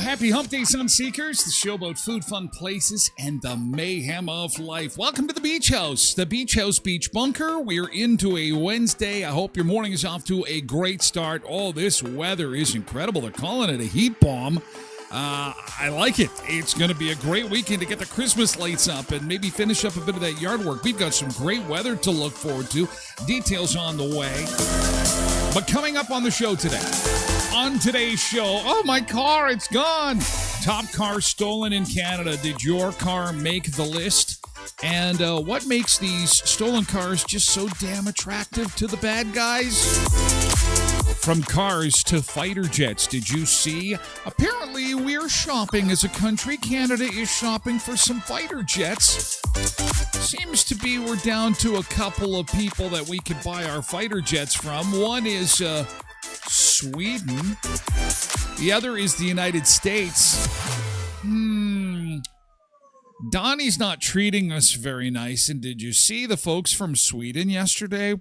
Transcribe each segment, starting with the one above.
Happy Hump Day, Sunseekers, the show about food, fun places, and the mayhem of life. Welcome to the Beach House, the Beach House Beach Bunker. We're into a Wednesday. I hope your morning is off to a great start. Oh, this weather is incredible. They're calling it a heat bomb. I like it. It's going to be a great weekend to get the Christmas lights up and maybe finish up a bit of that yard work. We've got some great weather to look forward to. Details on the way. But coming up on the show today, on today's show, oh, my car, it's gone. Top car stolen in Canada. Did your car make the list? And what makes these stolen cars just so damn attractive to the bad guys? From cars to fighter jets, did you see? Apparently, we're shopping as a country. Canada is shopping for some fighter jets. Seems to be we're down to a couple of people that we could buy our fighter jets from. One is Sweden. The other is the United States. Donnie's not treating us very nice. And did you see the folks from Sweden yesterday?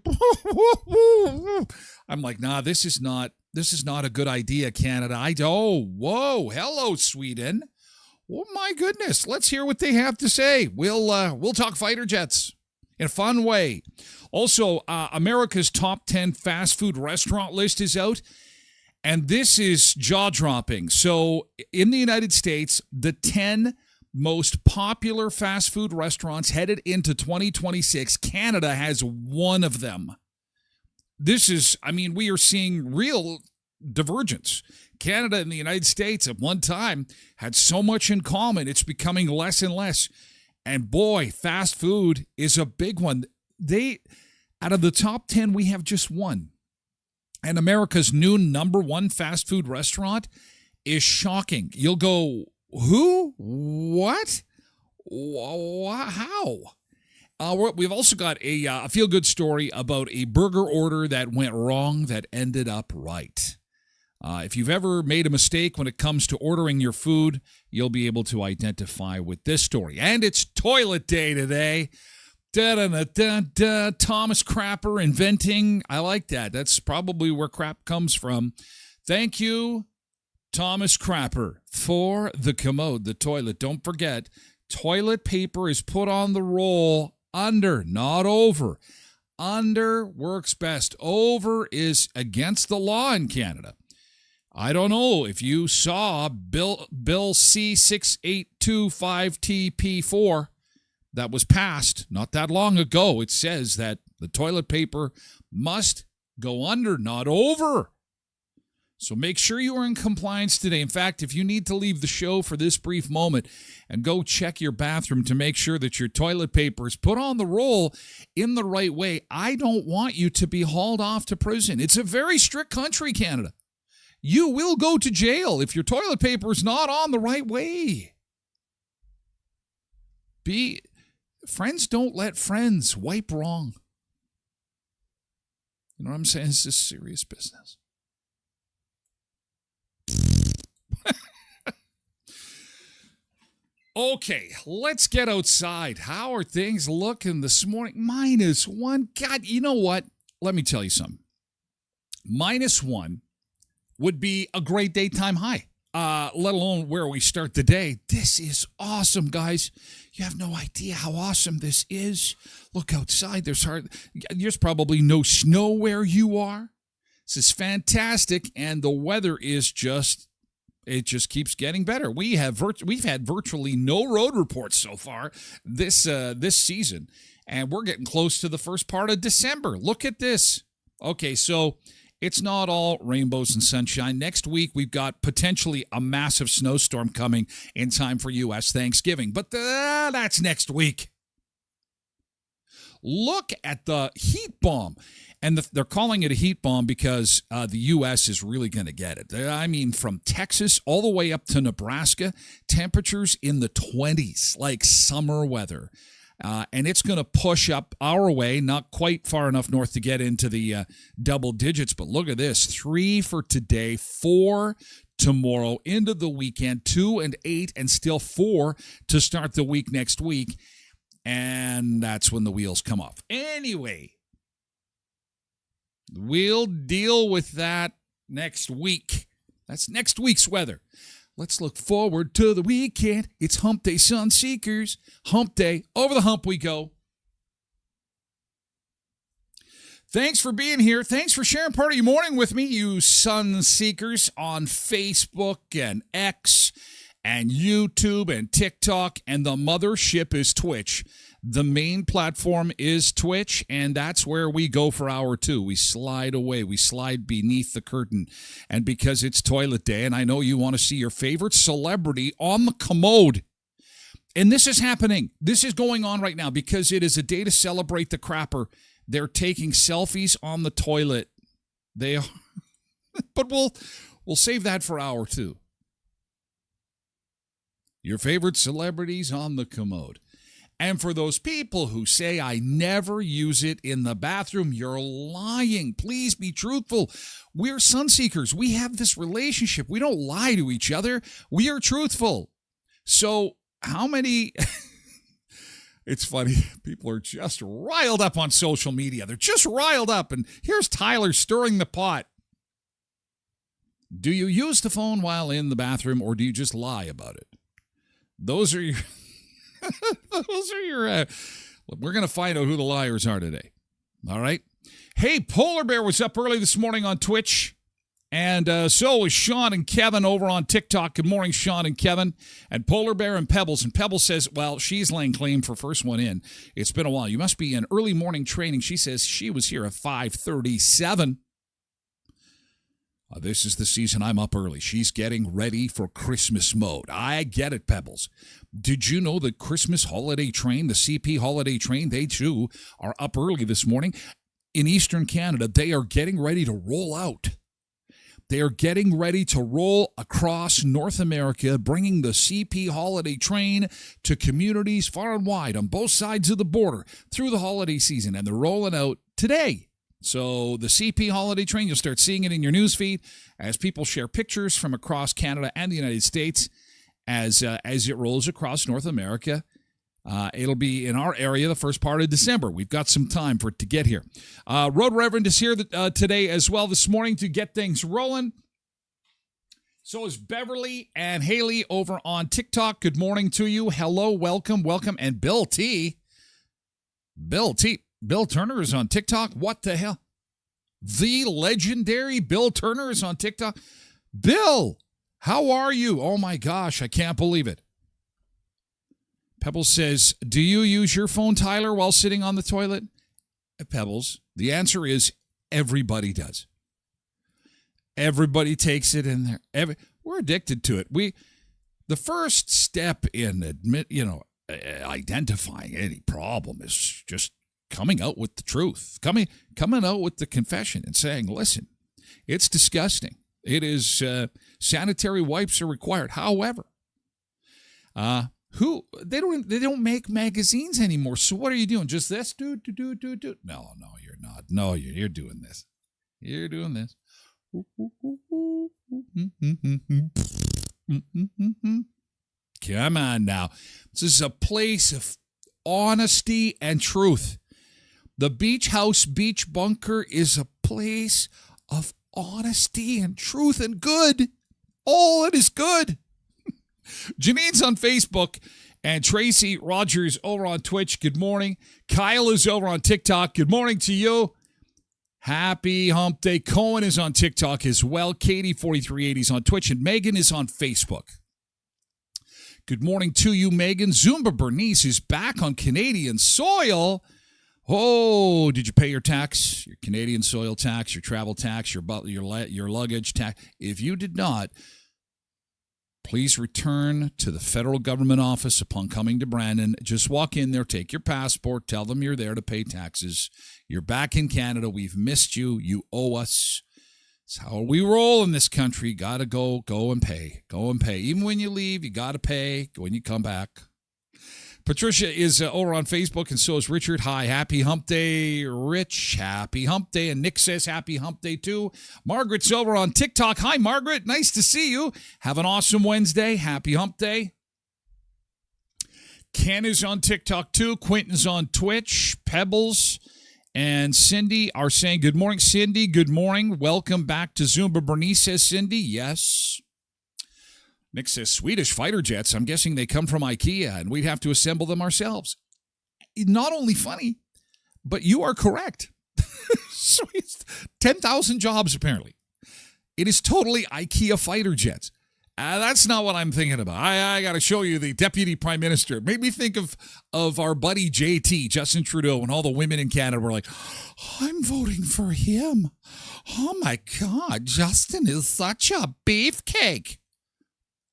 I'm like, nah, this is not a good idea, Canada. Whoa, hello, Sweden. Oh my goodness. Let's hear what they have to say. We'll talk fighter jets in a fun way. Also, America's top 10 fast food restaurant list is out. And this is jaw-dropping. So in the United States, the 10 most popular fast food restaurants headed into 2026, Canada has one of them. We are seeing real divergence. Canada and the United States at one time had so much in common. It's becoming less and less. And boy, fast food is a big one. Out of the top 10, we have just one. And America's new number one fast food restaurant is shocking. You'll go, who? What? How? We've also got a feel-good story about a burger order that went wrong that ended up right. If you've ever made a mistake when it comes to ordering your food, you'll be able to identify with this story. And it's toilet day today. Da-da-da-da-da. Thomas Crapper inventing. I like that. That's probably where crap comes from. Thank you, Thomas Crapper, for the commode, the toilet. Don't forget, toilet paper is put on the roll under, not over. Under works best. Over is against the law in Canada. I don't know if you saw Bill C6825TP4 that was passed not that long ago. It says that the toilet paper must go under, not over. So make sure you are in compliance today. In fact, if you need to leave the show for this brief moment and go check your bathroom to make sure that your toilet paper is put on the roll in the right way, I don't want you to be hauled off to prison. It's a very strict country, Canada. You will go to jail if your toilet paper is not on the right way. Friends don't let friends wipe wrong. You know what I'm saying? This is serious business. Okay, let's get outside. How are things looking this morning? -1. God, you know what? Let me tell you something. -1 would be a great daytime high, let alone where we start the day. This is awesome, guys. You have no idea how awesome this is. Look outside. There's probably no snow where you are. This is fantastic, and the weather is just keeps getting better. We've had virtually no road reports so far this season, and we're getting close to the first part of December. Look at this. Okay, so it's not all rainbows and sunshine. Next week, we've got potentially a massive snowstorm coming in time for U.S. Thanksgiving, but that's next week. Look at the heat bomb. And they're calling it a heat bomb because the U.S. is really going to get it. I mean, from Texas all the way up to Nebraska, temperatures in the 20s, like summer weather. And it's going to push up our way, not quite far enough north to get into the double digits. But look at this, 3 for today, 4 tomorrow, into the weekend, 2 and 8, and still 4 to start the week next week. And that's when the wheels come off. Anyway, we'll deal with that next week. That's next week's weather. Let's look forward to the weekend. It's Hump Day, Sunseekers. Hump Day. Over the hump we go. Thanks for being here. Thanks for sharing part of your morning with me, you Sunseekers, on Facebook and X and YouTube and TikTok. And the mothership is Twitch. The main platform is Twitch, and that's where we go for hour 2. We slide away. We slide beneath the curtain. And because it's toilet day, and I know you want to see your favorite celebrity on the commode, and this is happening. This is going on right now because it is a day to celebrate the crapper. They're taking selfies on the toilet. They are, but we'll save that for hour 2. Your favorite celebrities on the commode. And for those people who say, I never use it in the bathroom, you're lying. Please be truthful. We're Sunseekers. We have this relationship. We don't lie to each other. We are truthful. So how many... It's funny. People are just riled up on social media. They're just riled up. And here's Tyler stirring the pot. Do you use the phone while in the bathroom, or do you just lie about it? Those are your... We're going to find out who the liars are today. All right. Hey, Polar Bear was up early this morning on Twitch. And so was Sean and Kevin over on TikTok. Good morning, Sean and Kevin. And Polar Bear and Pebbles. And Pebbles says, well, she's laying claim for first one in. It's been a while. You must be in early morning training. She says she was here at 5:37. This is the season I'm up early. She's getting ready for Christmas mode. I get it, Pebbles. Did you know the Christmas holiday train, the CP holiday train, they too are up early this morning? In Eastern Canada, they are getting ready to roll out. They are getting ready to roll across North America, bringing the CP holiday train to communities far and wide on both sides of the border through the holiday season. And they're rolling out today. So the CP holiday train, you'll start seeing it in your newsfeed as people share pictures from across Canada and the United States as it rolls across North America. It'll be in our area the first part of December. We've got some time for it to get here. Road Reverend is here today as well this morning to get things rolling. So is Beverly and Haley over on TikTok. Good morning to you. Hello, welcome. And Bill T. Bill Turner is on TikTok. What the hell? The legendary Bill Turner is on TikTok. Bill, how are you? Oh my gosh, I can't believe it. Pebbles says, do you use your phone, Tyler, while sitting on the toilet? Pebbles, the answer is everybody does. Everybody takes it in there. We're addicted to it. The first step in identifying any problem is just coming out with the truth, coming out with the confession and saying, listen, it's disgusting. It is sanitary wipes are required. However, they don't make magazines anymore. So what are you doing? Just this? Do. No, you're not. No, you're doing this. You're doing this. Come on now. This is a place of honesty and truth. The Beach House Beach Bunker is a place of honesty and truth and good. All it is good. Janine's on Facebook and Tracy Rogers over on Twitch. Good morning. Kyle is over on TikTok. Good morning to you. Happy Hump Day. Cohen is on TikTok as well. Katie4380 is on Twitch, and Megan is on Facebook. Good morning to you, Megan. Zumba Bernice is back on Canadian soil. Oh, did you pay your tax, your Canadian soil tax, your travel tax, your luggage tax? If you did not, please return to the federal government office upon coming to Brandon. Just walk in there, take your passport, tell them you're there to pay taxes. You're back in Canada. We've missed you. You owe us. It's how we roll in this country. Got to go and pay. Go and pay. Even when you leave, you got to pay when you come back. Patricia is over on Facebook, and so is Richard. Hi, happy Hump Day, Rich. Happy Hump Day. And Nick says happy Hump Day, too. Margaret's over on TikTok. Hi, Margaret. Nice to see you. Have an awesome Wednesday. Happy Hump Day. Ken is on TikTok, too. Quentin's on Twitch. Pebbles and Cindy are saying good morning. Cindy, good morning. Welcome back to Zumba Bernice, says Cindy. Yes. Nick says, Swedish fighter jets, I'm guessing they come from IKEA, and we'd have to assemble them ourselves. Not only funny, but you are correct. 10,000 jobs, apparently. It is totally IKEA fighter jets. That's not what I'm thinking about. I got to show you the Deputy Prime Minister. It made me think of our buddy JT, Justin Trudeau, and all the women in Canada were like, I'm voting for him. Oh, my God, Justin is such a beefcake.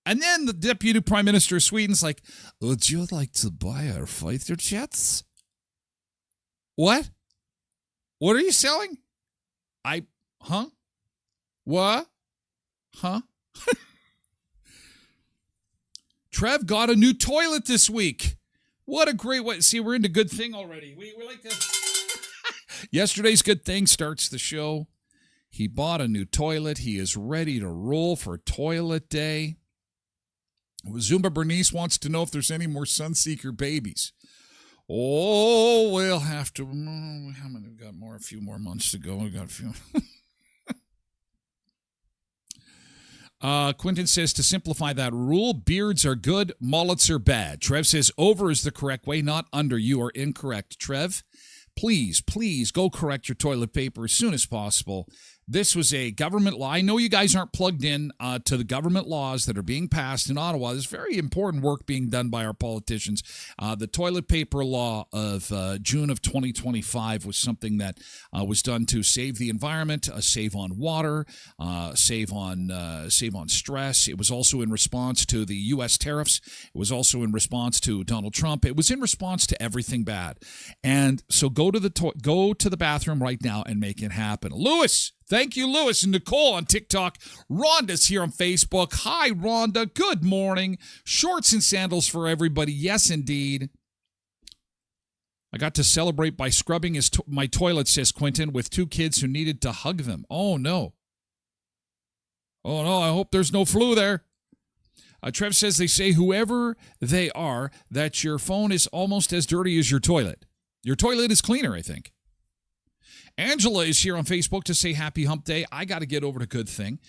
And then the Deputy Prime Minister of Sweden's like, would you like to buy our fighter jets? What? What are you selling? What? Huh? Trev got a new toilet this week. What a great way. See, we're into good thing already. We like to. Yesterday's good thing starts the show. He bought a new toilet. He is ready to roll for toilet day. Zumba Bernice wants to know if there's any more Sunseeker babies. Oh, we'll have to. How many? We've got a few more months to go. We've got a few. Quentin says, to simplify that rule, beards are good, mullets are bad. Trev says, over is the correct way, not under. You are incorrect. Trev, please go correct your toilet paper as soon as possible. This was a government law. I know you guys aren't plugged in to the government laws that are being passed in Ottawa. There's very important work being done by our politicians. The toilet paper law of June of 2025 was something that was done to save the environment, save on water, save on stress. It was also in response to the U.S. tariffs. It was also in response to Donald Trump. It was in response to everything bad. And so go to the bathroom right now and make it happen. Lewis. Thank you, Lewis and Nicole on TikTok. Rhonda's here on Facebook. Hi, Rhonda. Good morning. Shorts and sandals for everybody. Yes, indeed. I got to celebrate by scrubbing my toilet, says Quentin, with two kids who needed to hug them. Oh, no. Oh, no, I hope there's no flu there. Trev says they say whoever they are, that your phone is almost as dirty as your toilet. Your toilet is cleaner, I think. Angela is here on Facebook to say happy hump day. I got to get over to Good Thing.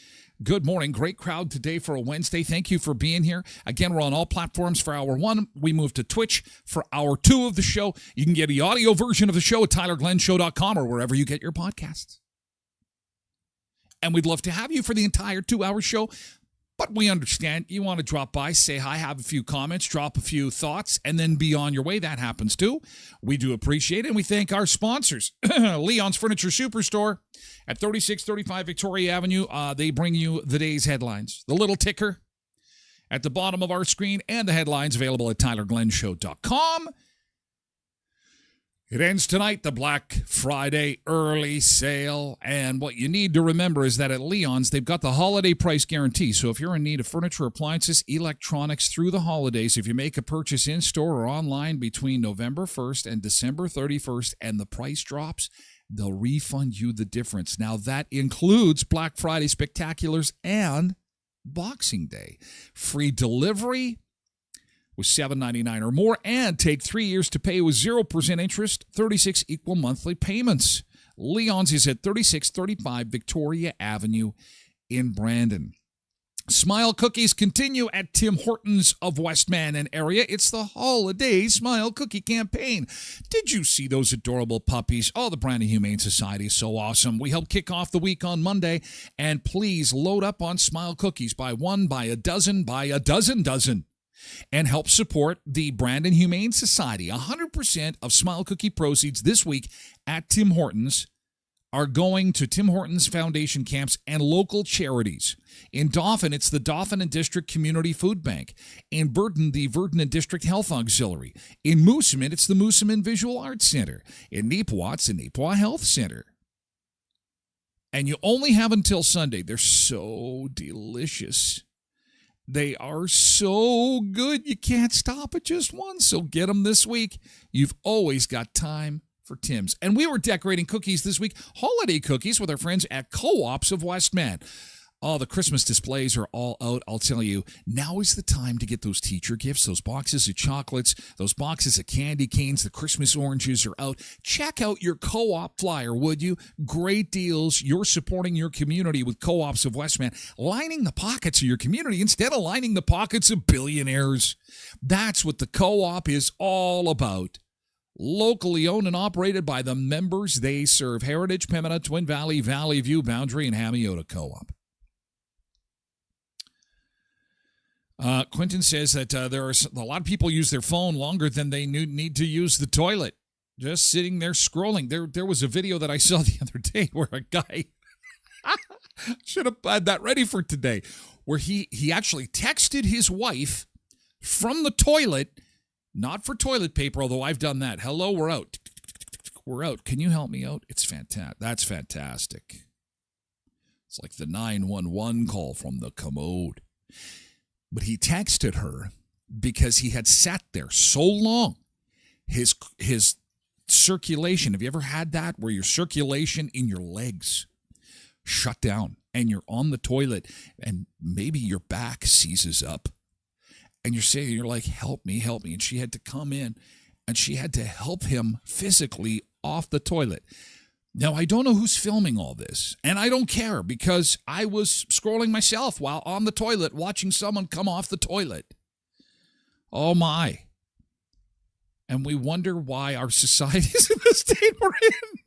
Good morning. Great crowd today for a Wednesday. Thank you for being here. Again, we're on all platforms for hour one. We move to Twitch for hour two of the show. You can get the audio version of the show at tylerglenshow.com or wherever you get your podcasts. And we'd love to have you for the entire 2-hour show. But we understand you want to drop by, say hi, have a few comments, drop a few thoughts, and then be on your way. That happens too. We do appreciate it, and we thank our sponsors. Leon's Furniture Superstore at 3635 Victoria Avenue. They bring you the day's headlines. The little ticker at the bottom of our screen, and the headlines available at tylerglenshow.com. It ends tonight, the Black Friday early sale. And what you need to remember is that at Leon's, they've got the holiday price guarantee. So if you're in need of furniture, appliances, electronics through the holidays, if you make a purchase in-store or online between November 1st and December 31st and the price drops, they'll refund you the difference. Now, that includes Black Friday spectaculars and Boxing Day. Free delivery with $7.99 or more, and take 3 years to pay with 0% interest, 36 equal monthly payments. Leon's is at 3635 Victoria Avenue in Brandon. Smile cookies continue at Tim Hortons of Westman and area. It's the holiday Smile Cookie campaign. Did you see those adorable puppies? Oh, the Brandon Humane Society is so awesome. We help kick off the week on Monday, and please load up on Smile cookies. Buy one, buy a dozen, buy a dozen. And help support the Brandon Humane Society. 100% of Smile Cookie proceeds this week at Tim Hortons are going to Tim Hortons Foundation camps and local charities. In Dauphin, it's the Dauphin and District Community Food Bank. In Burton, the Burton and District Health Auxiliary. In Moosomin, it's the Moosomin Visual Arts Center. In Neepawa, it's the Neepawa Health Center. And you only have until Sunday. They're so delicious. They are so good, you can't stop at just one, so get them this week. You've always got time for Tim's. And we were decorating cookies this week, holiday cookies, with our friends at Co-ops of Westman. Oh, the Christmas displays are all out. I'll tell you, now is the time to get those teacher gifts, those boxes of chocolates, those boxes of candy canes, the Christmas oranges are out. Check out your Co-op flyer, would you? Great deals. You're supporting your community with Co-ops of Westman, lining the pockets of your community instead of lining the pockets of billionaires. That's what the Co-op is all about. Locally owned and operated by the members they serve. Heritage, Pembina, Twin Valley, Valley View, Boundary, and Hamiota Co-op. Quentin says that there are a lot of people use their phone longer than they need to use the toilet. Just sitting there scrolling. There was a video that I saw the other day where a guy, should have had that ready for today, where he actually texted his wife from the toilet, not for toilet paper, although I've done that. Hello, we're out. We're out. Can you help me out? It's fantastic. That's fantastic. It's like the 911 call from the commode. But he texted her because he had sat there so long. His circulation, have you ever had that where your circulation in your legs shut down and you're on the toilet and maybe your back seizes up and you're like, help me. And she had to come in and she had to help him physically off the toilet. Now, I don't know who's filming all this, and I don't care because I was scrolling myself while on the toilet watching someone come off the toilet. Oh, my. And we wonder why our society is in the state we're in.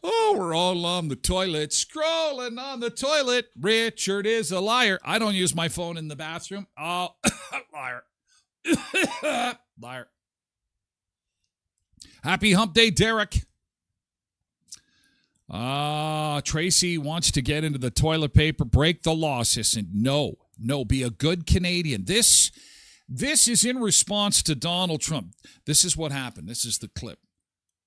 Oh, we're all on the toilet, scrolling on the toilet. Richard is a liar. I don't use my phone in the bathroom. Oh, liar. Liar. Happy hump day, Derek. Tracy wants to get into the toilet paper. Break the law, assistant. No, be a good Canadian. This is in response to Donald Trump. This is what happened. This is the clip.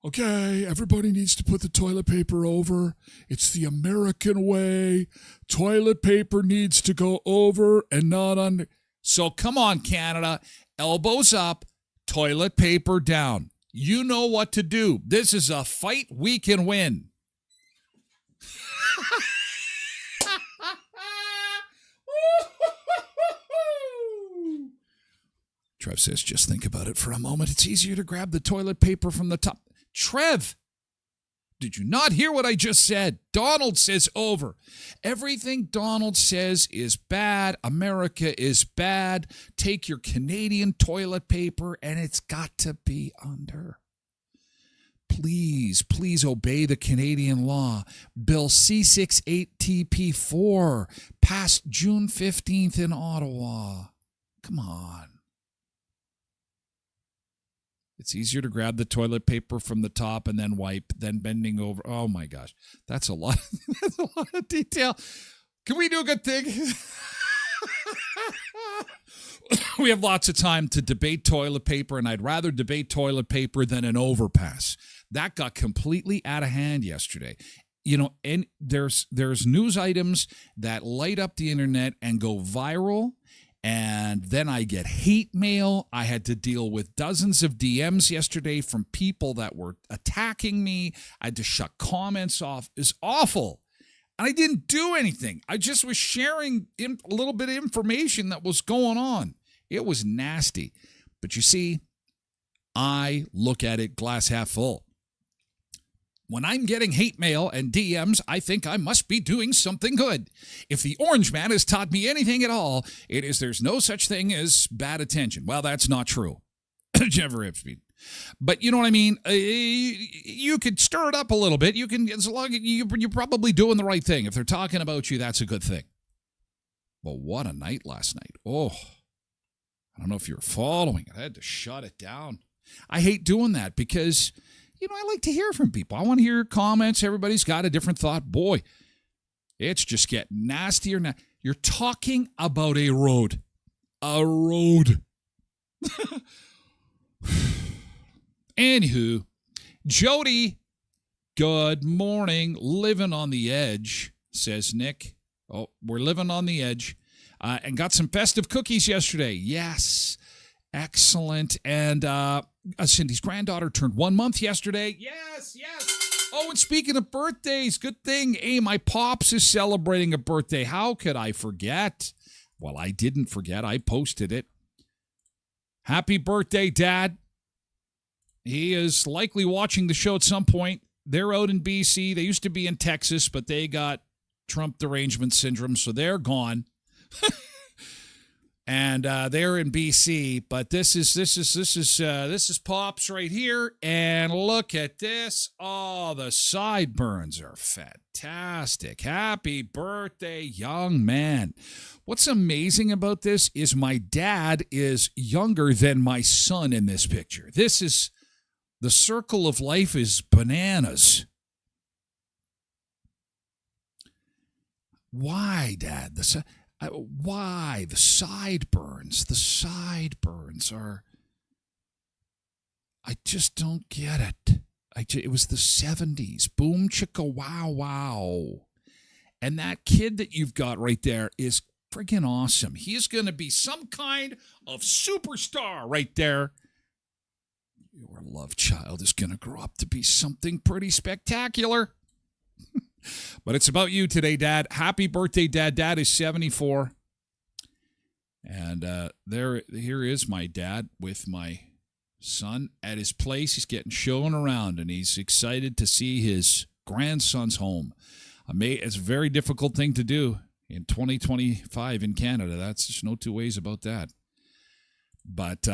Okay, everybody needs to put the toilet paper over. It's the American way. Toilet paper needs to go over and not under. So come on, Canada. Elbows up, toilet paper down. You know what to do. This is a fight we can win. Trev says, just think about it for a moment. It's easier to grab the toilet paper from the top. Trev, did you not hear what I just said? Donald says over. Everything Donald says is bad. America is bad. Take your Canadian toilet paper, and it's got to be under. please obey the Canadian law. Bill C68TP4 passed June 15th in Ottawa. Come on. It's easier to grab the toilet paper from the top and then wipe than bending over. Oh my gosh. That's a lot. That's a lot of detail. Can we do a good thing? We have lots of time to debate toilet paper, and I'd rather debate toilet paper than an overpass. That got completely out of hand yesterday. You know, and there's news items that light up the internet and go viral. And then I get hate mail. I had to deal with dozens of DMs yesterday from people that were attacking me. I had to shut comments off. It's awful. And I didn't do anything. I just was sharing a little bit of information that was going on. It was nasty. But you see, I look at it glass half full. When I'm getting hate mail and DMs, I think I must be doing something good. If the Orange Man has taught me anything at all, it is there's no such thing as bad attention. Well, that's not true. Jennifer Epstein. But you know what I mean? You could stir it up a little bit. You can, as long as you're probably doing the right thing. If they're talking about you, that's a good thing. But what a night last night. Oh, I don't know if you're following it. I had to shut it down. I hate doing that because, you know, I like to hear from people. I want to hear comments. Everybody's got a different thought. Boy, it's just getting nastier now. You're talking about a road. A road. Anywho, Jody, good morning. Living on the edge, says Nick. Oh, we're living on the edge. And got some festive cookies yesterday. Yes. Excellent. And Cindy's granddaughter turned 1 month yesterday. Yes. Oh, and speaking of birthdays, good thing. Hey, my pops is celebrating a birthday. How could I forget? Well, I didn't forget. I posted it. Happy birthday, Dad. He is likely watching the show at some point. They're out in BC. They used to be in Texas, but they got Trump derangement syndrome, so they're gone. And they're in BC, but this is Pops right here, and look at this. Oh, the sideburns are fantastic. Happy birthday, young man. What's amazing about this is my dad is younger than my son in this picture. This is, the circle of life is bananas. Why, Dad? Why? The sideburns. The sideburns are... I just don't get it. It was the 70s. Boom, chicka, wow, wow. And that kid that you've got right there is friggin' awesome. He is going to be some kind of superstar right there. Your love child is going to grow up to be something pretty spectacular. But it's about you today, Dad. Happy birthday, Dad. Dad is 74. And here is my dad with my son at his place. He's getting shown around, and he's excited to see his grandson's home. It's a very difficult thing to do in 2025 in Canada. That's just no two ways about that. But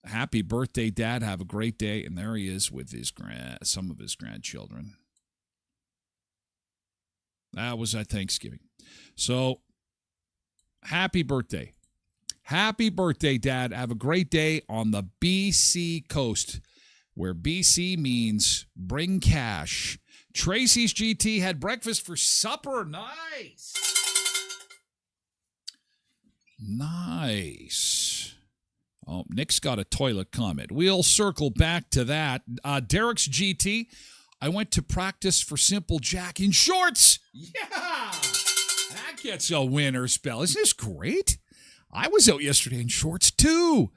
happy birthday, Dad. Have a great day. And there he is with some of his grandchildren. That was at Thanksgiving. So, happy birthday. Happy birthday, Dad. Have a great day on the BC coast, where BC means bring cash. Tracy's GT had breakfast for supper. Nice. Nice. Oh, Nick's got a toilet comment. We'll circle back to that. Derek's GT. I went to practice for Simple Jack in shorts. Yeah, that gets a winner spell. Isn't this great? I was out yesterday in shorts too.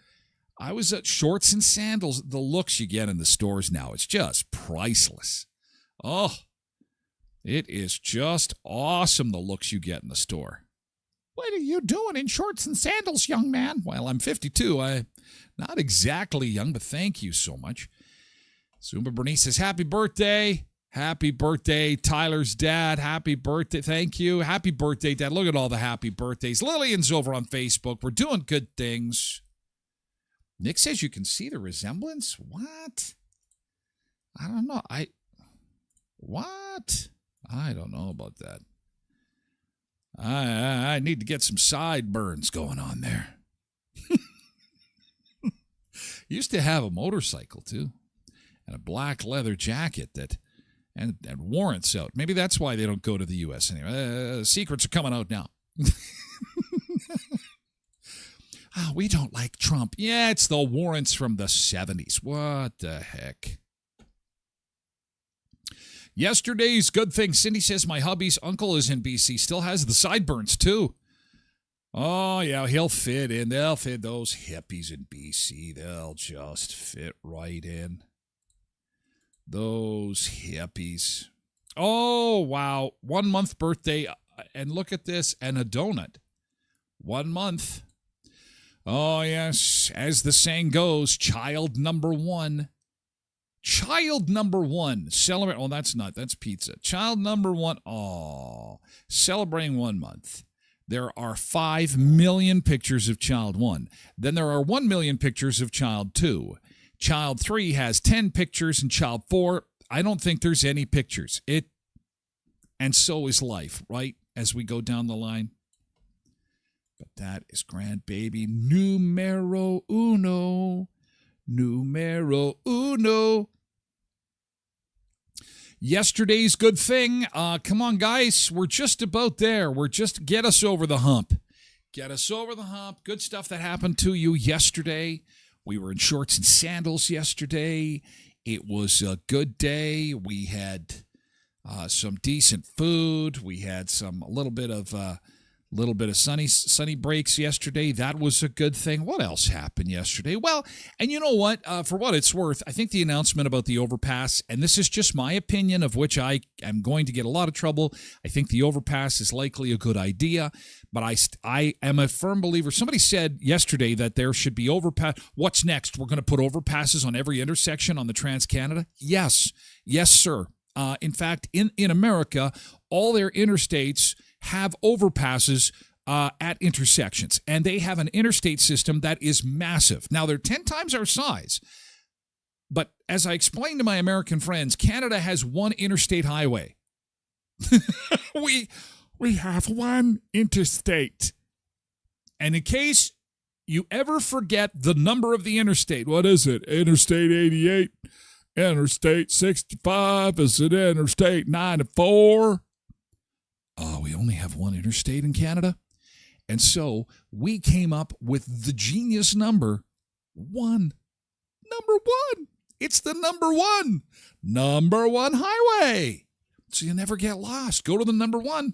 I was at shorts and sandals. The looks you get in the stores now, it's just priceless. Oh, it is just awesome, the looks you get in the store. What are you doing in shorts and sandals, young man? Well, I'm 52. I'm not exactly young, but thank you so much. Zumba Bernice says, happy birthday. Happy birthday, Tyler's dad. Happy birthday. Thank you. Happy birthday, Dad. Look at all the happy birthdays. Lillian's over on Facebook. We're doing good things. Nick says you can see the resemblance. What? I don't know. What? I don't know about that. I need to get some sideburns going on there. Used to have a motorcycle, too, and a black leather jacket and warrants out. Maybe that's why they don't go to the U.S. anymore. Secrets are coming out now. We don't like Trump. Yeah, it's the warrants from the 70s. What the heck? Yesterday's good thing. Cindy says my hubby's uncle is in BC. Still has the sideburns, too. Oh, yeah, he'll fit in. They'll fit those hippies in BC. They'll just fit right in. Those hippies. Oh, wow. 1 month birthday. And look at this. And a donut. 1 month. Oh, yes. As the saying goes, child number one. Child number one. Celebrate. Oh, that's pizza. Child number one. Oh, celebrating 1 month. There are 5 million pictures of child 1. Then there are 1 million pictures of child 2. Child 3 has 10 pictures, and child 4, I don't think there's any pictures. And so is life, right? As we go down the line. But that is grandbaby numero uno. Numero uno. Yesterday's good thing. Come on, guys. We're just about there. Get us over the hump. Get us over the hump. Good stuff that happened to you yesterday. We were in shorts and sandals yesterday. It was a good day. We had some decent food. We had a little bit of sunny breaks yesterday. That was a good thing. What else happened yesterday? Well, and you know what? For what it's worth, I think the announcement about the overpass, and this is just my opinion, of which I am going to get a lot of trouble. I think the overpass is likely a good idea, but I am a firm believer. Somebody said yesterday that there should be overpass. What's next? We're going to put overpasses on every intersection on the Trans-Canada? Yes, sir. In fact, in America, all their interstates have overpasses at intersections, and they have an interstate system that is massive. Now, they're 10 times our size, but as I explained to my American friends, Canada has one interstate highway. we have one interstate. And in case you ever forget the number of the interstate, what is it? Interstate 88, Interstate 65, is it Interstate 94? We only have one interstate in Canada. And so we came up with the genius number 1. Number 1. It's the number 1. Number 1 highway. So you never get lost. Go to the number 1.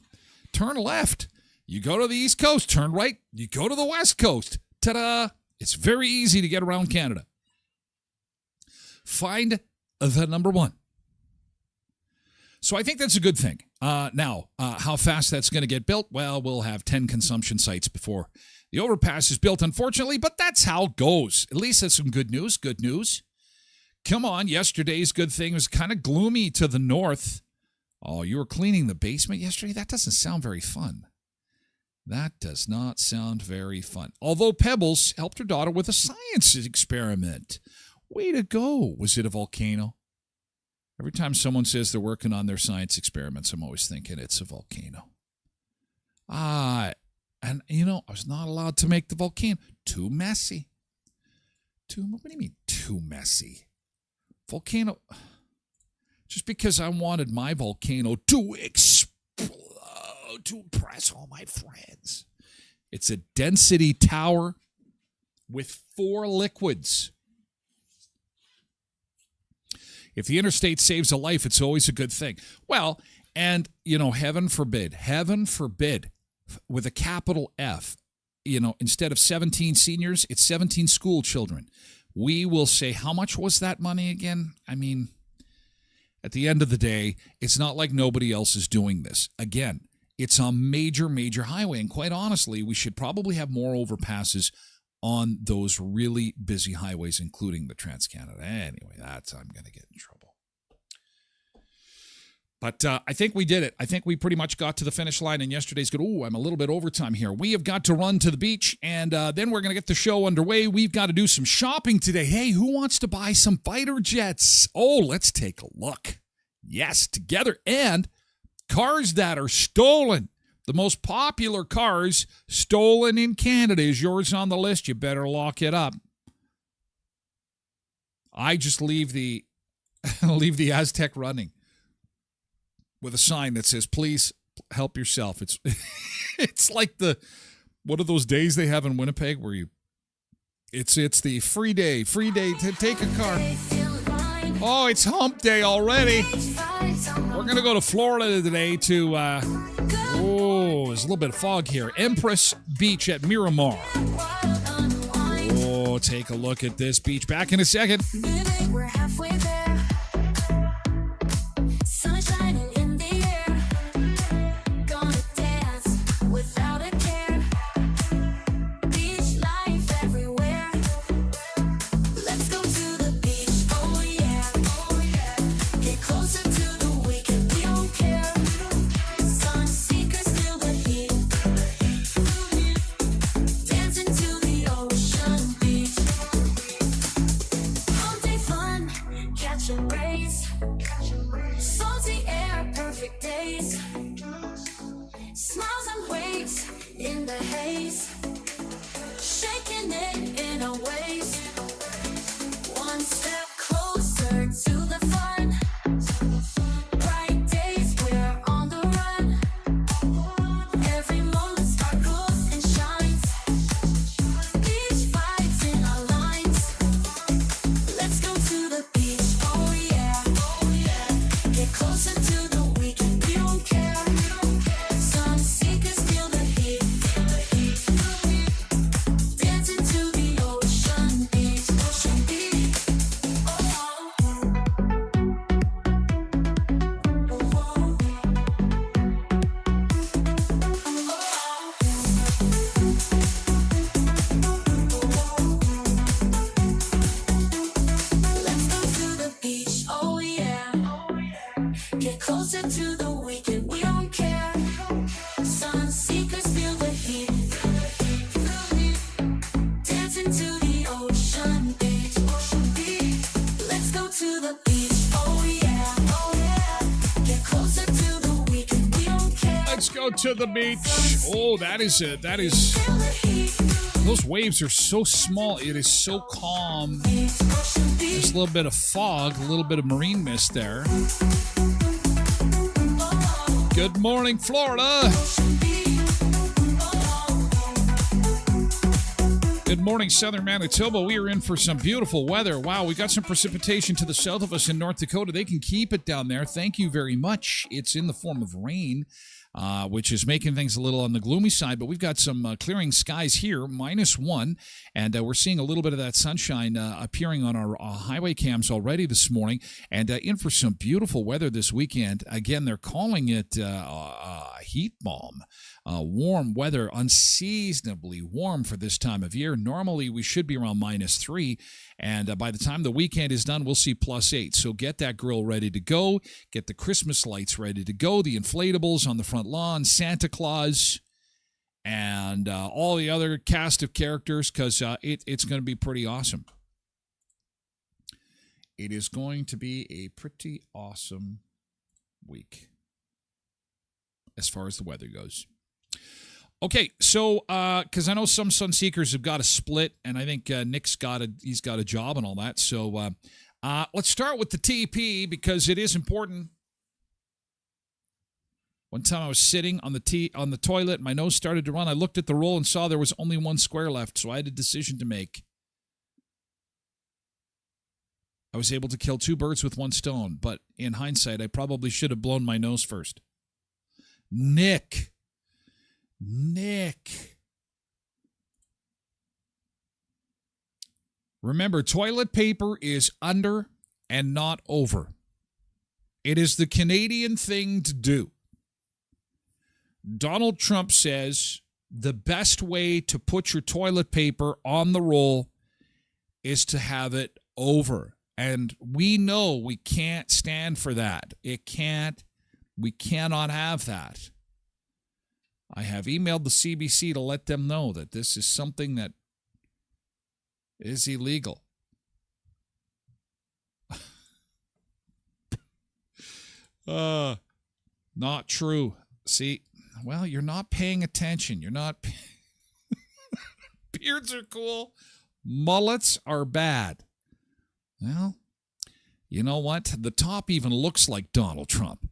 Turn left. You go to the East Coast. Turn right. You go to the West Coast. Ta-da. It's very easy to get around Canada. Find the number 1. So I think that's a good thing. Now, how fast that's going to get built? Well, we'll have 10 consumption sites before the overpass is built, unfortunately, but that's how it goes. At least that's some good news. Good news. Come on, yesterday's good thing was kind of gloomy to the north. Oh, you were cleaning the basement yesterday? That doesn't sound very fun. That does not sound very fun. Although Pebbles helped her daughter with a science experiment. Way to go. Was it a volcano? Every time someone says they're working on their science experiments, I'm always thinking it's a volcano. And, I was not allowed to make the volcano. Too messy. What do you mean, too messy? Volcano. Just because I wanted my volcano to explode, to impress all my friends. It's a density tower with 4 liquids. If the interstate saves a life, it's always a good thing. Well, and, heaven forbid, with a capital F, instead of 17 seniors, it's 17 school children. We will say, how much was that money again? I mean, at the end of the day, it's not like nobody else is doing this. Again, it's a major, major highway. And quite honestly, we should probably have more overpasses on those really busy highways, including the Trans-Canada. Anyway, I'm going to get in trouble. But I think we did it. I think we pretty much got to the finish line, and yesterday's good. Oh, I'm a little bit overtime here. We have got to run to the beach, and then we're going to get the show underway. We've got to do some shopping today. Hey, who wants to buy some fighter jets? Oh, let's take a look. Yes, together. And cars that are stolen. The most popular cars stolen in Canada. Is yours on the list? You better lock it up. I just leave the Aztec running with a sign that says, please help yourself. It's like what are those days they have in Winnipeg where it's the free day to take a car. Oh, it's hump day already. We're going to go to Florida today to, there's a little bit of fog here. Empress Beach at Miramar. Oh, take a look at this beach. Back in a second. We're halfway there. To the beach. Oh, that is those waves are so small. It is so calm. There's a little bit of fog, a little bit of marine mist there. Good morning, Florida. Good morning, southern Manitoba. We are in for some beautiful weather. Wow, we got some precipitation to the south of us in North Dakota. They can keep it down there. Thank you very much. It's in the form of rain. Which is making things a little on the gloomy side, but we've got some clearing skies here, -1, and we're seeing a little bit of that sunshine appearing on our highway cams already this morning, and in for some beautiful weather this weekend. Again, they're calling it a heat bomb. Warm weather, unseasonably warm for this time of year. Normally, we should be around -3, and by the time the weekend is done, we'll see +8. So get that grill ready to go. Get the Christmas lights ready to go. The inflatables on the front lawn, Santa Claus, and all the other cast of characters, because it's going to be pretty awesome. It is going to be a pretty awesome week as far as the weather goes. Okay, so because I know some Sunseekers have got a split, and I think Nick's got a job and all that. So let's start with the TP because it is important. One time I was sitting on the toilet, my nose started to run. I looked at the roll and saw there was only one square left, so I had a decision to make. I was able to kill 2 birds with 1 stone, but in hindsight, I probably should have blown my nose first. Nick. Remember, toilet paper is under and not over. It is the Canadian thing to do. Donald Trump says the best way to put your toilet paper on the roll is to have it over. And we know we can't stand for that. It can't We cannot have that. I have emailed the CBC to let them know that this is something that is illegal. Not true. See, well, you're not paying attention. You're not. Beards are cool. Mullets are bad. Well, you know what? The top even looks like Donald Trump.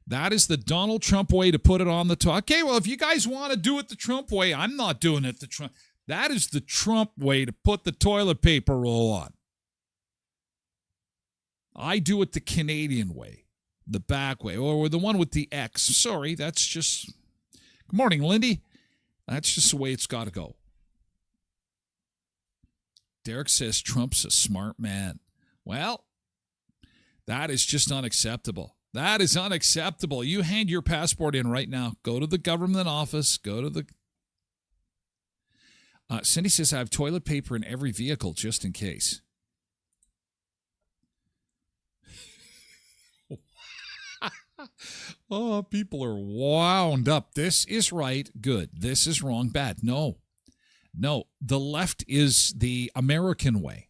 That is the Donald Trump way to put it on the top. Okay, well, if you guys want to do it the Trump way, I'm not doing it the Trump. That is the Trump way to put the toilet paper roll on. I do it the Canadian way, the back way, or the one with the X. Sorry, that's just... Good morning, Lindy. That's just the way it's got to go. Derek says Trump's a smart man. Well, that is just unacceptable. That is unacceptable. You hand your passport in right now. Go to the government office. Go to the... Cindy says, I have toilet paper in every vehicle just in case. Oh, people are wound up. This is right, good. This is wrong, bad. No. The left is the American way.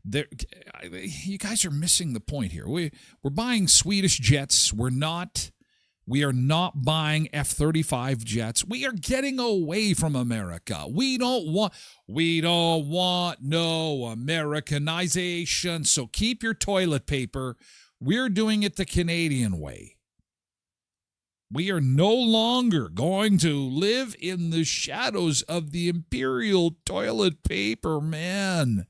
You guys are missing the point here. We're buying Swedish jets. We are not buying F-35 jets. We are getting away from America. We don't want no Americanization. So keep your toilet paper. We're doing it the Canadian way. We are no longer going to live in the shadows of the imperial toilet paper, man.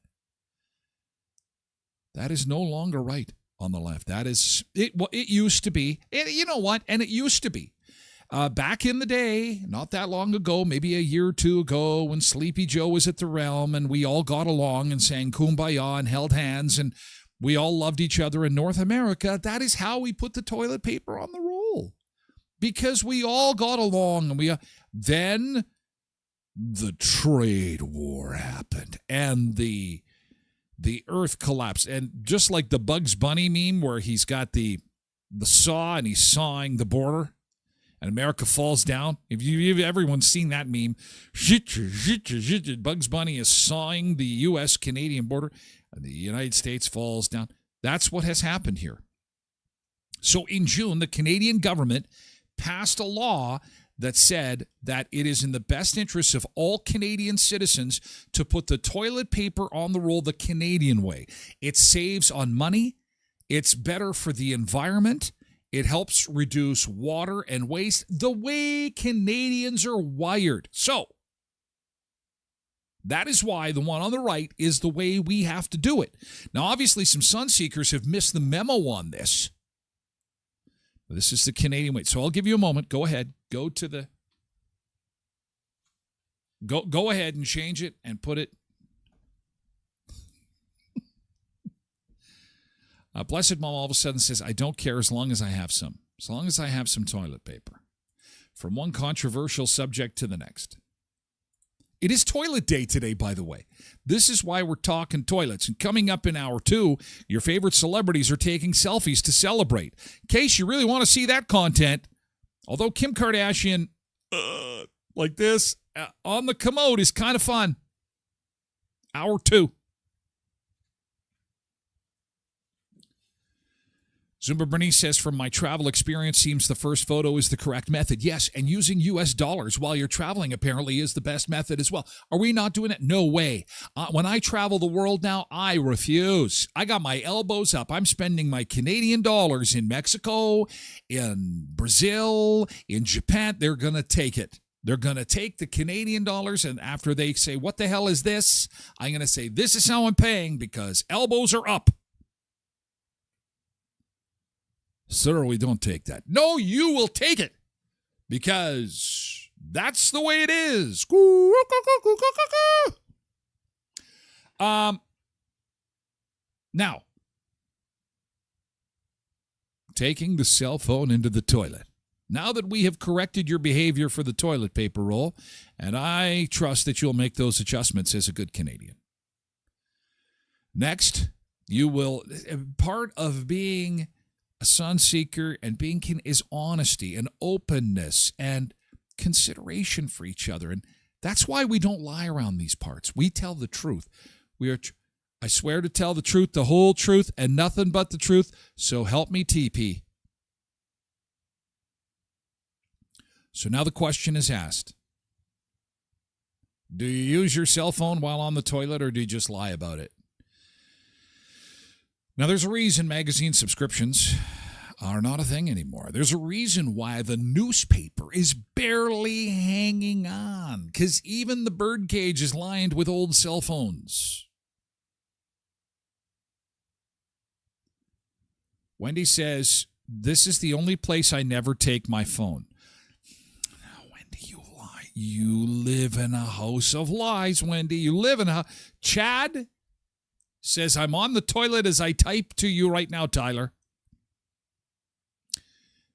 That is no longer right on the left. That is, it used to be. You know what? And it used to be. Back in the day, not that long ago, maybe a year or two ago, when Sleepy Joe was at the Realm and we all got along and sang Kumbaya and held hands and we all loved each other in North America, that is how we put the toilet paper on the roll. Because we all got along, and then the trade war happened, and the earth collapsed. And just like the Bugs Bunny meme where he's got the saw and he's sawing the border, and America falls down. If everyone's seen that meme, Bugs Bunny is sawing the U.S.-Canadian border, and the United States falls down. That's what has happened here. So in June, the Canadian government passed a law that said that it is in the best interest of all Canadian citizens to put the toilet paper on the roll the Canadian way. It saves on money. It's better for the environment. It helps reduce water and waste the way Canadians are wired. So that is why the one on the right is the way we have to do it. Now, obviously, some sun seekers have missed the memo on this. This is the Canadian way. So I'll give you a moment. Go ahead. Go to the... Go ahead and change it and put it... Blessed Mom all of a sudden says, I don't care as long as I have some. As long as I have some toilet paper. From one controversial subject to the next. It is toilet day today, by the way. This is why we're talking toilets. And coming up in hour 2, your favorite celebrities are taking selfies to celebrate. In case you really want to see that content, although Kim Kardashian, like this, on the commode is kind of fun. Hour 2. Zumba Bernice says, from my travel experience, seems the first photo is the correct method. Yes, and using U.S. dollars while you're traveling apparently is the best method as well. Are we not doing it? No way. When I travel the world now, I refuse. I got my elbows up. I'm spending my Canadian dollars in Mexico, in Brazil, in Japan. They're going to take it. They're going to take the Canadian dollars, and after they say, what the hell is this? I'm going to say, this is how I'm paying because elbows are up. Sir, we don't take that. No, you will take it because that's the way it is. Now, taking the cell phone into the toilet. Now that we have corrected your behavior for the toilet paper roll, and I trust that you'll make those adjustments as a good Canadian. Next, you will, part of being a sun seeker and being is honesty and openness and consideration for each other. And that's why we don't lie around these parts. We tell the truth. I swear to tell the truth, the whole truth, and nothing but the truth. So help me, TP. So now the question is asked. Do you use your cell phone while on the toilet, or do you just lie about it? Now, there's a reason magazine subscriptions are not a thing anymore. There's a reason why the newspaper is barely hanging on, because even the birdcage is lined with old cell phones. Wendy says, this is the only place I never take my phone. Wendy, you lie. You live in a house of lies, Wendy. You live in a... Chad says, I'm on the toilet as I type to you right now, Tyler.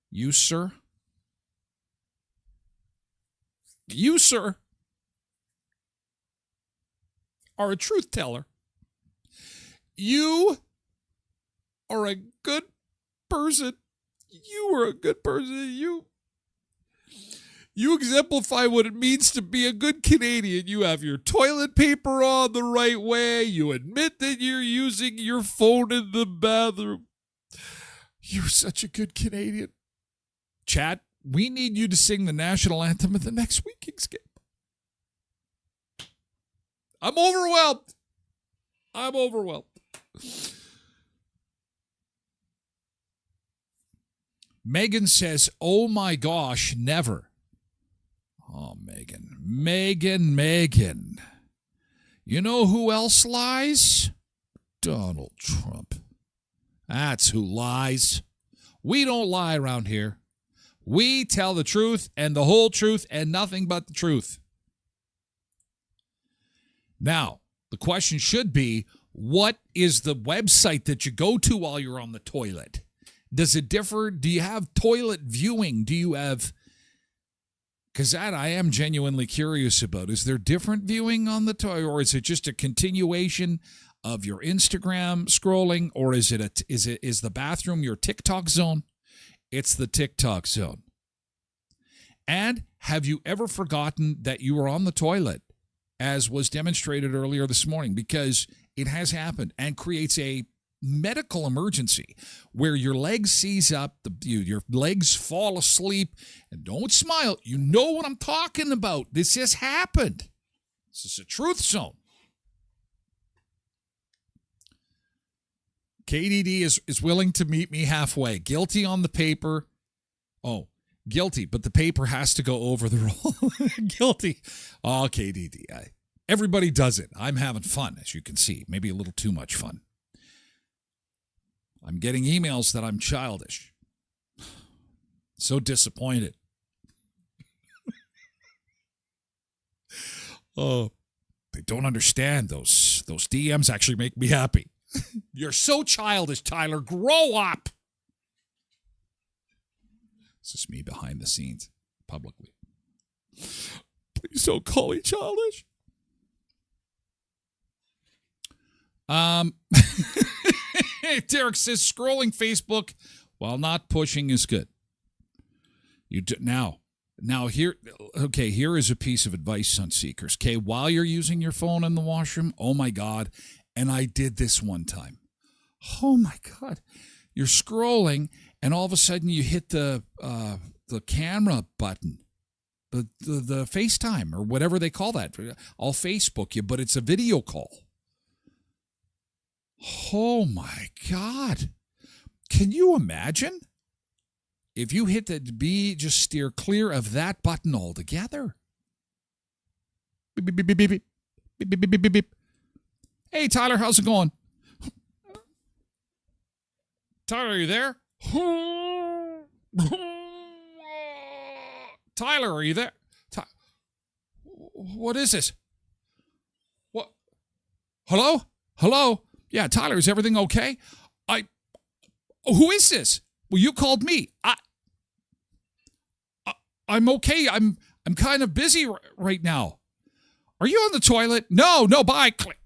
You, sir, are a truth teller. You are a good person. You are a good person. You exemplify what it means to be a good Canadian. You have your toilet paper on the right way. You admit that you're using your phone in the bathroom. You're such a good Canadian. Chad, we need you to sing the national anthem at the next Vikings game. I'm overwhelmed. Megan says, oh my gosh, never. Oh, Megan. You know who else lies? Donald Trump. That's who lies. We don't lie around here. We tell the truth and the whole truth and nothing but the truth. Now, the question should be, what is the website that you go to while you're on the toilet? Does it differ? Do you have toilet viewing? Do you have... Because that I am genuinely curious about. Is there different viewing on the toilet, or is it just a continuation of your Instagram scrolling, or is the bathroom your TikTok zone? It's the TikTok zone. And have you ever forgotten that you were on the toilet, as was demonstrated earlier this morning? Because it has happened and creates a medical emergency where your legs seize up, your legs fall asleep, and don't smile. You know what I'm talking about. This has happened. This is a truth zone. KDD is willing to meet me halfway. Guilty on the paper. Oh, guilty, but the paper has to go over the roll. Guilty. Oh, KDD. Everybody does it. I'm having fun, as you can see. Maybe a little too much fun. I'm getting emails that I'm childish. So disappointed. Oh, they don't understand. Those DMs actually make me happy. You're so childish, Tyler. Grow up. This is me behind the scenes, publicly. Please don't call me childish. Derek says scrolling Facebook while not pushing is good. Now here is a piece of advice, Sun Seekers. Okay, while you're using your phone in the washroom, oh my God, and I did this one time. Oh my God, you're scrolling, and all of a sudden you hit the camera button, the FaceTime or whatever they call that. I'll Facebook you, but it's a video call. Oh my God. Can you imagine if you hit the B, just steer clear of that button altogether? Beep, beep, beep, beep, beep, beep, beep, beep, beep, beep. Hey, Tyler, how's it going? Tyler, are you there? Tyler, are you there? What is this? What? Hello? Hello? Yeah, Tyler, is everything okay? Who is this? Well, you called me. I'm okay. I'm kind of busy right now. Are you on the toilet? No, bye. Click.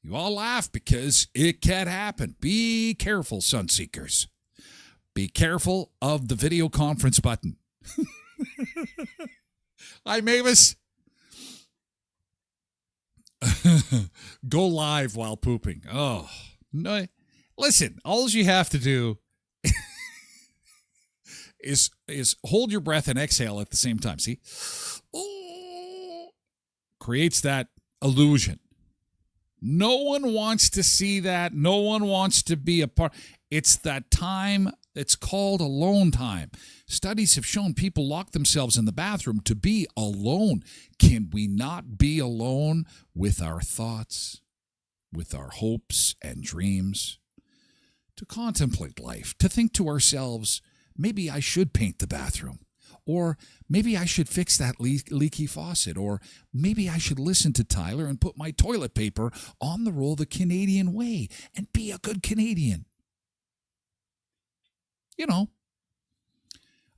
You all laugh because it can happen. Be careful, Sunseekers. Be careful of the video conference button. Hi, Mavis. Go live while pooping. Oh, no. Listen, all you have to do is hold your breath and exhale at the same time. See? Oh, creates that illusion. No one wants to see that. No one wants to be a part. It's that time. It's called alone time. Studies have shown people lock themselves in the bathroom to be alone. Can we not be alone with our thoughts, with our hopes and dreams? To contemplate life, to think to ourselves, maybe I should paint the bathroom, or maybe I should fix that leaky faucet, or maybe I should listen to Tyler and put my toilet paper on the roll the Canadian way and be a good Canadian. You know,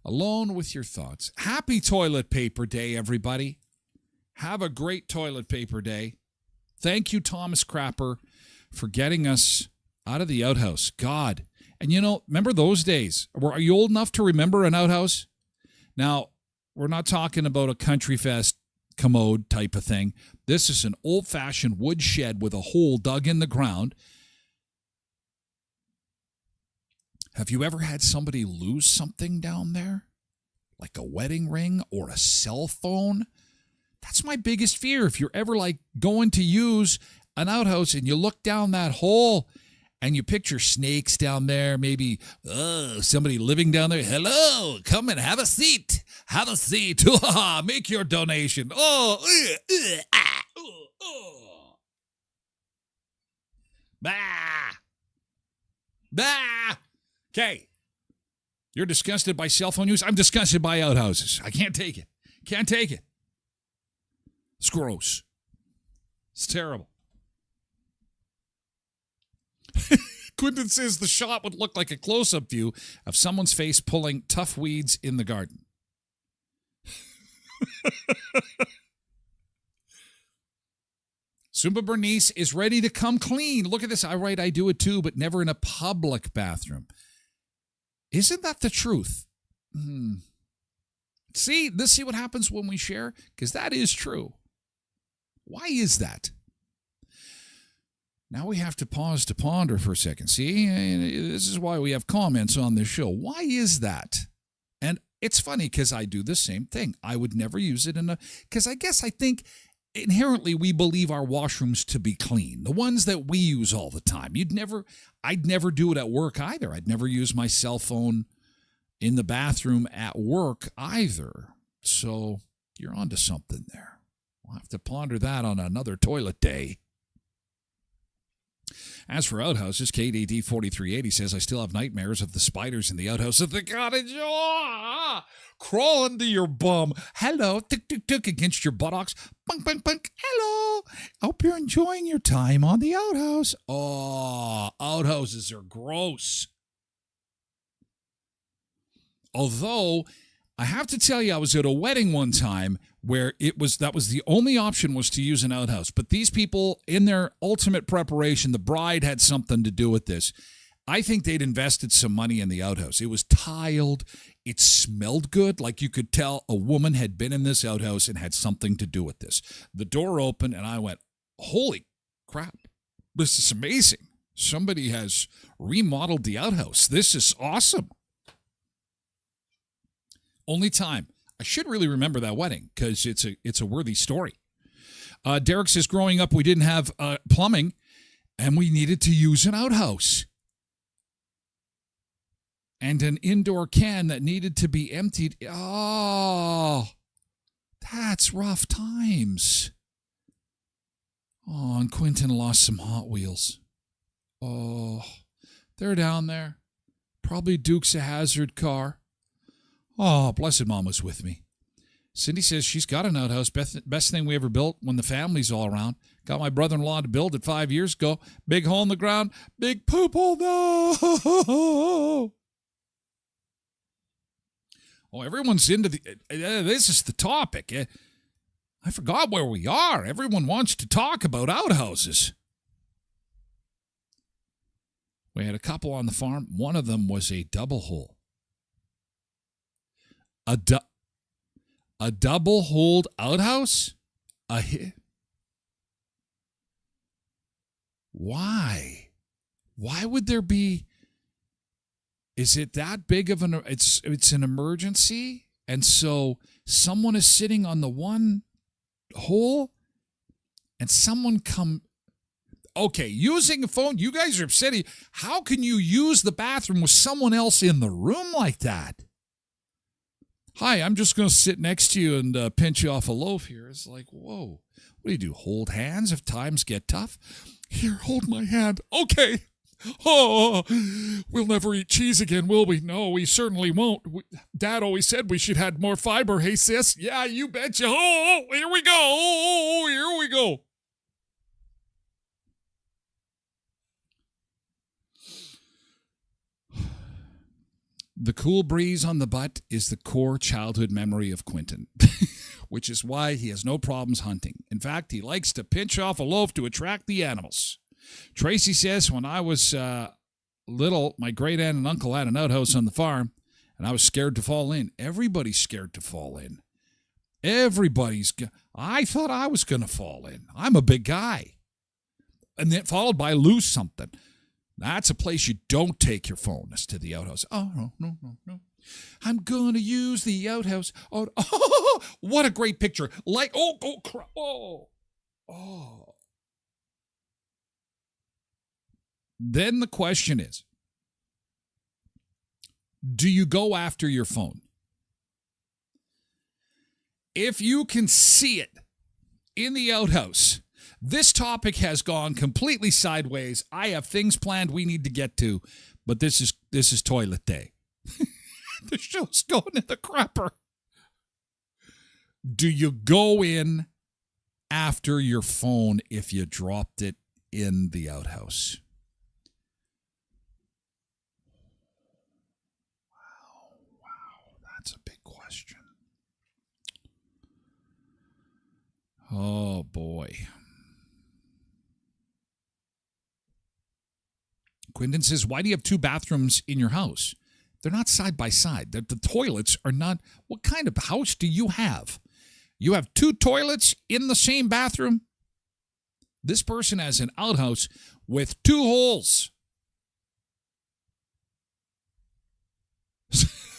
alone with your thoughts. Happy Toilet Paper Day, everybody. Have a great toilet paper day. Thank you, Thomas Crapper, for getting us out of the outhouse. God. And you know, remember those days? Are you old enough to remember an outhouse? Now, we're not talking about a country fest commode type of thing. This is an old-fashioned wood shed with a hole dug in the ground. Have you ever had somebody lose something down there? Like a wedding ring or a cell phone? That's my biggest fear. If you're ever like going to use an outhouse and you look down that hole and you picture snakes down there, maybe somebody living down there. Hello, come and have a seat. Have a seat. Make your donation. Bah. Bah. Okay. You're disgusted by cell phone use? I'm disgusted by outhouses. I can't take it. Can't take it. It's gross. It's terrible. Quinton says the shot would look like a close-up view of someone's face pulling tough weeds in the garden. Zumba Bernice is ready to come clean. Look at this. I do it too, but never in a public bathroom. Isn't that the truth? See what happens when we share? Because that is true. Why is that? Now we have to pause to ponder for a second. See, this is why we have comments on this show. Why is that? And it's funny because I do the same thing. I would never use it because I think inherently we believe our washrooms to be clean. The ones that we use all the time. I'd never do it at work either. I'd never use my cell phone in the bathroom at work either. So you're onto something there. We'll have to ponder that on another toilet day. As for outhouses, KDD 4380 says, I still have nightmares of the spiders in the outhouse of the cottage. Crawl into your bum. Hello. Tick, tick, tick against your buttocks. Bunk, bunk, bunk. Hello. Hope you're enjoying your time on the outhouse. Oh, outhouses are gross. Although, I have to tell you, I was at a wedding one time where that was the only option was to use an outhouse. But these people, in their ultimate preparation, the bride had something to do with this. I think they'd invested some money in the outhouse. It was tiled. It smelled good. Like you could tell a woman had been in this outhouse and had something to do with this. The door opened and I went, holy crap, this is amazing. Somebody has remodeled the outhouse. This is awesome. Only time. I should really remember that wedding because it's a worthy story. Derek says, growing up, we didn't have plumbing and we needed to use an outhouse. And an indoor can that needed to be emptied. Oh, that's rough times. Oh, and Quentin lost some Hot Wheels. Oh, they're down there. Probably Dukes of Hazzard car. Oh, blessed mom was with me. Cindy says she's got an outhouse. Best thing we ever built when the family's all around. Got my brother-in-law to build it 5 years ago. Big hole in the ground. Big poop hole. No. Oh, everyone's into this is the topic. I forgot where we are. Everyone wants to talk about outhouses. We had a couple on the farm. One of them was a double hole. A double holed outhouse? Why? Why would there be? Is it that big of an? It's an emergency, and so someone is sitting on the one hole, and someone come. Okay, using a phone. You guys are upsetting. How can you use the bathroom with someone else in the room like that? Hi, I'm just going to sit next to you and pinch you off a loaf here. It's like, whoa. What do? Hold hands if times get tough? Here, hold my hand. Okay. Oh, we'll never eat cheese again, will we? No, we certainly won't. Dad always said we should have more fiber. Hey, sis? Yeah, you betcha. Oh, here we go. Oh, here we go. The cool breeze on the butt is the core childhood memory of Quentin, which is why he has no problems hunting. In fact, he likes to pinch off a loaf to attract the animals. Tracy says, when I was little, my great aunt and uncle had an outhouse on the farm, and I was scared to fall in. Everybody's scared to fall in. I thought I was going to fall in. I'm a big guy. And then followed by lose something. That's a place you don't take your phone, is to the outhouse. Oh, no. I'm going to use the outhouse. Oh, what a great picture. Like, oh. Then the question is, do you go after your phone? If you can see it in the outhouse, this topic has gone completely sideways. I have things planned we need to get to, but this is toilet day. The show's going in the crapper. Do you go in after your phone if you dropped it in the outhouse? Wow, that's a big question. Oh, boy. Quentin says, why do you have two bathrooms in your house? They're not side by side. The toilets are not. What kind of house do you have? You have two toilets in the same bathroom? This person has an outhouse with two holes.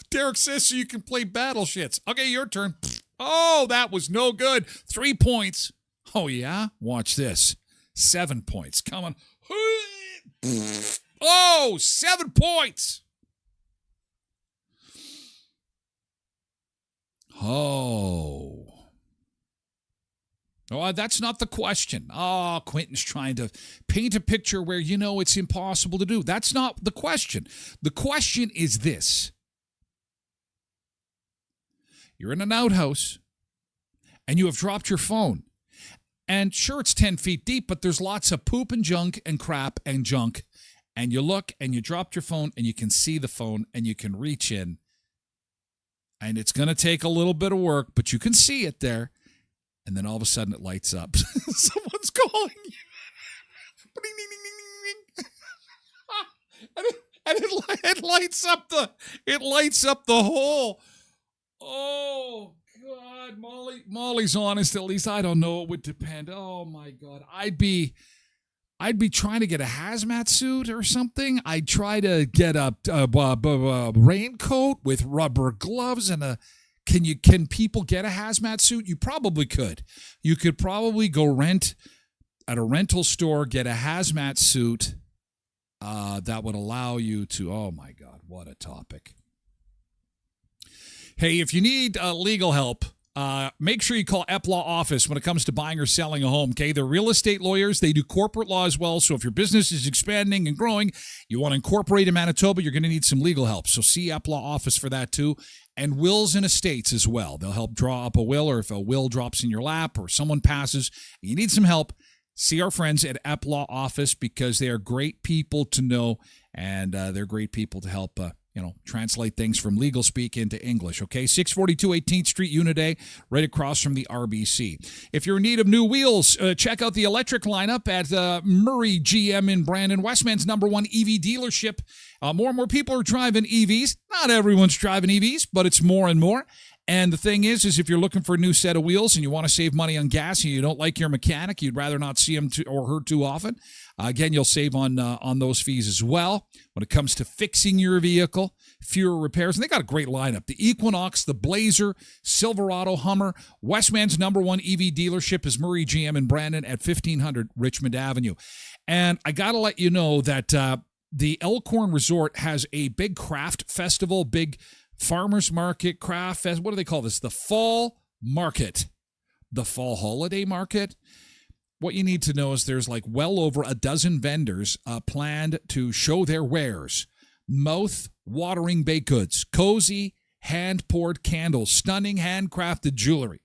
Derek says so you can play battle shits. Okay, your turn. Oh, that was no good. 3 points. Oh, yeah? Watch this. 7 points. Come on. Oh, 7 points. Oh, that's not the question. Oh, Quentin's trying to paint a picture where you know it's impossible to do. That's not the question. The question is this. You're in an outhouse, and you have dropped your phone. And sure, it's 10 feet deep, but there's lots of poop and junk and crap and junk. And you look, and you dropped your phone, and you can see the phone, and you can reach in. And it's going to take a little bit of work, but you can see it there. And then all of a sudden it lights up. Someone's calling you. And it lights up the hole. Oh God, Molly's honest. At least I don't know. It would depend. Oh my God, I'd be trying to get a hazmat suit or something. I'd try to get a raincoat with rubber gloves and Can people get a hazmat suit? You probably could. You could probably go rent at a rental store, get a hazmat suit that would allow you to. Oh my God, what a topic! Hey, if you need legal help, make sure you call Eplaw office when it comes to buying or selling a home, okay? They're real estate lawyers. They do corporate law as well. So if your business is expanding and growing, you want to incorporate in Manitoba, you're going to need some legal help. So see Eplaw office for that too. And wills and estates as well. They'll help draw up a will, or if a will drops in your lap or someone passes, and you need some help, see our friends at Eplaw office because they are great people to know, and they're great people to help translate things from legal speak into English, okay? 642 18th Street, Unit A, right across from the RBC. If you're in need of new wheels, check out the electric lineup at Murray GM in Brandon, Westman's #1 EV dealership. More and more people are driving EVs. Not everyone's driving EVs, but it's more and more. And the thing is if you're looking for a new set of wheels and you want to save money on gas and you don't like your mechanic, you'd rather not see him or her too often, again, you'll save on those fees as well. When it comes to fixing your vehicle, fewer repairs, and they got a great lineup. The Equinox, the Blazer, Silverado, Hummer. Westman's #1 EV dealership is Murray GM in Brandon at 1500 Richmond Avenue. And I got to let you know that the Elkhorn Resort has a big craft festival, big farmers market, craft fest. What do they call this? The fall market, the fall holiday market. What you need to know is there's like well over a dozen vendors planned to show their wares. Mouth-watering baked goods, cozy hand-poured candles, stunning handcrafted jewelry,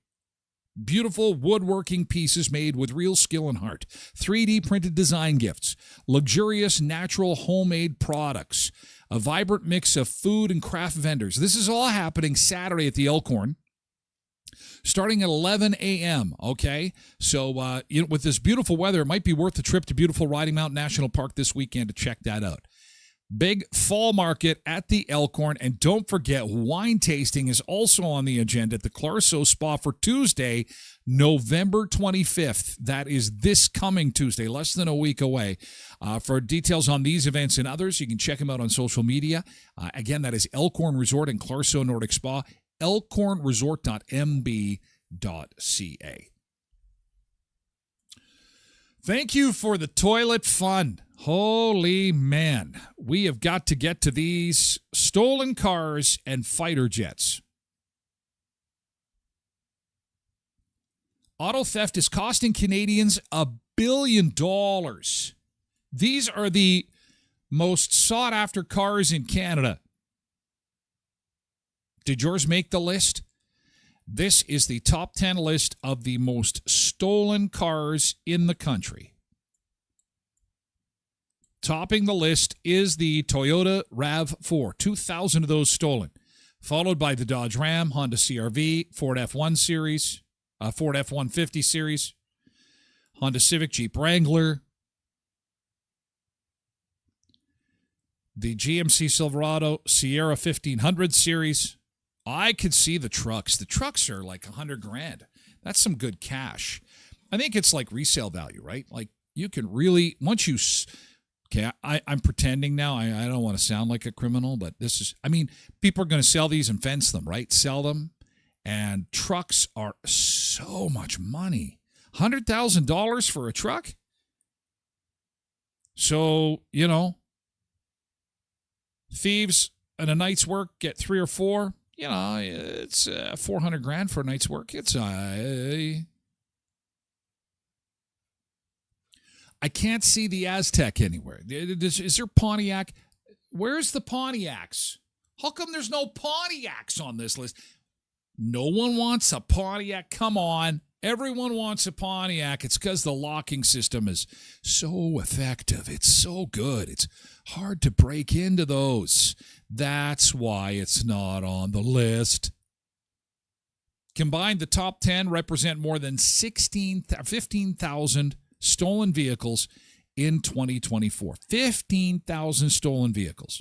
beautiful woodworking pieces made with real skill and heart, 3D printed design gifts, luxurious natural homemade products, a vibrant mix of food and craft vendors. This is all happening Saturday at the Elkhorn, starting at 11 a.m., okay? So with this beautiful weather, it might be worth the trip to beautiful Riding Mountain National Park this weekend to check that out. Big fall market at the Elkhorn. And don't forget, wine tasting is also on the agenda at the Clarso Spa for Tuesday, November 25th. That is this coming Tuesday, less than a week away. For details on these events and others, you can check them out on social media. Again, that is Elkhorn Resort and Clarso Nordic Spa, elkhornresort.mb.ca. Thank you for the toilet fun. Holy man, we have got to get to these stolen cars and fighter jets. Auto theft is costing Canadians $1 billion. These are the most sought-after cars in Canada. Did yours make the list? This is the top 10 list of the most stolen cars in the country. Topping the list is the Toyota RAV4, 2,000 of those stolen, followed by the Dodge Ram, Honda CR-V, Ford F1 series, Ford F-150 series, Honda Civic, Jeep Wrangler, the GMC Silverado, Sierra 1500 series. I could see the trucks. The trucks are like $100,000. That's some good cash. I think it's like resale value, right? Like you can really, once you... Okay, I'm pretending now. I don't want to sound like a criminal, but this is, people are going to sell these and fence them, right? Sell them. And trucks are so much money. $100,000 for a truck? So, thieves in a night's work get 3 or 4. It's $400,000 for a night's work. It's I can't see the Aztec anywhere. Is there Pontiac? Where's the Pontiacs? How come there's no Pontiacs on this list? No one wants a Pontiac. Come on. Everyone wants a Pontiac. It's because the locking system is so effective. It's so good. It's hard to break into those. That's why it's not on the list. Combined, the top 10 represent more than 15,000 stolen vehicles in 2024. 15,000 stolen vehicles.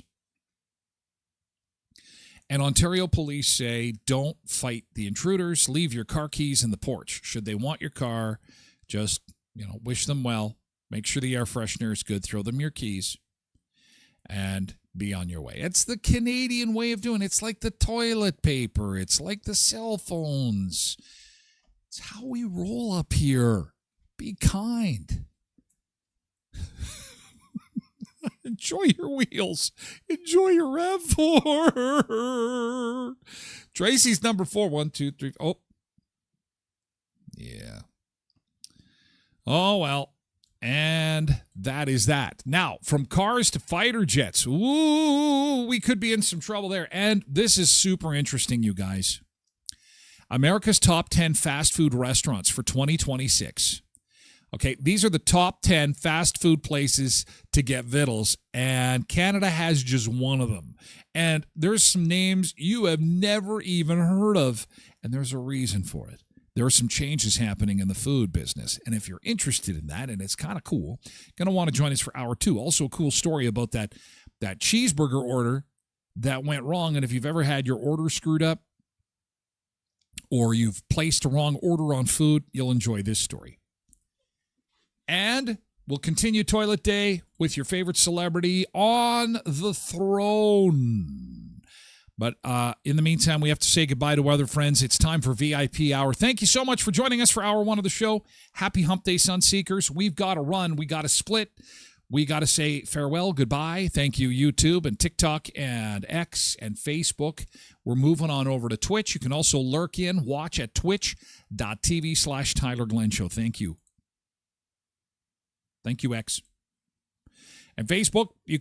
And Ontario police say, don't fight the intruders. Leave your car keys in the porch. Should they want your car, just, wish them well. Make sure the air freshener is good. Throw them your keys and be on your way. It's the Canadian way of doing it. It's like the toilet paper. It's like the cell phones. It's how we roll up here. Be kind. Enjoy your wheels. Enjoy your RAV4. Tracy's number 4. 1, 2, 3. Oh. Yeah. Oh, well. And that is that. Now, from cars to fighter jets. Ooh, we could be in some trouble there. And this is super interesting, you guys. America's top 10 fast food restaurants for 2026. Okay, these are the top 10 fast food places to get vittles, and Canada has just one of them. And there's some names you have never even heard of, and there's a reason for it. There are some changes happening in the food business, and if you're interested in that, and it's kind of cool, going to want to join us for hour 2. Also a cool story about that cheeseburger order that went wrong, and if you've ever had your order screwed up or you've placed a wrong order on food, you'll enjoy this story. And we'll continue Toilet Day with your favorite celebrity on the throne. But in the meantime, we have to say goodbye to other friends. It's time for VIP Hour. Thank you so much for joining us for Hour 1 of the show. Happy Hump Day, Sunseekers. We've got to run. We got to split. We got to say farewell, goodbye. Thank you, YouTube and TikTok and X and Facebook. We're moving on over to Twitch. You can also lurk in, watch at twitch.tv/Tyler Glen Show. Thank you. Thank you, X. And Facebook, you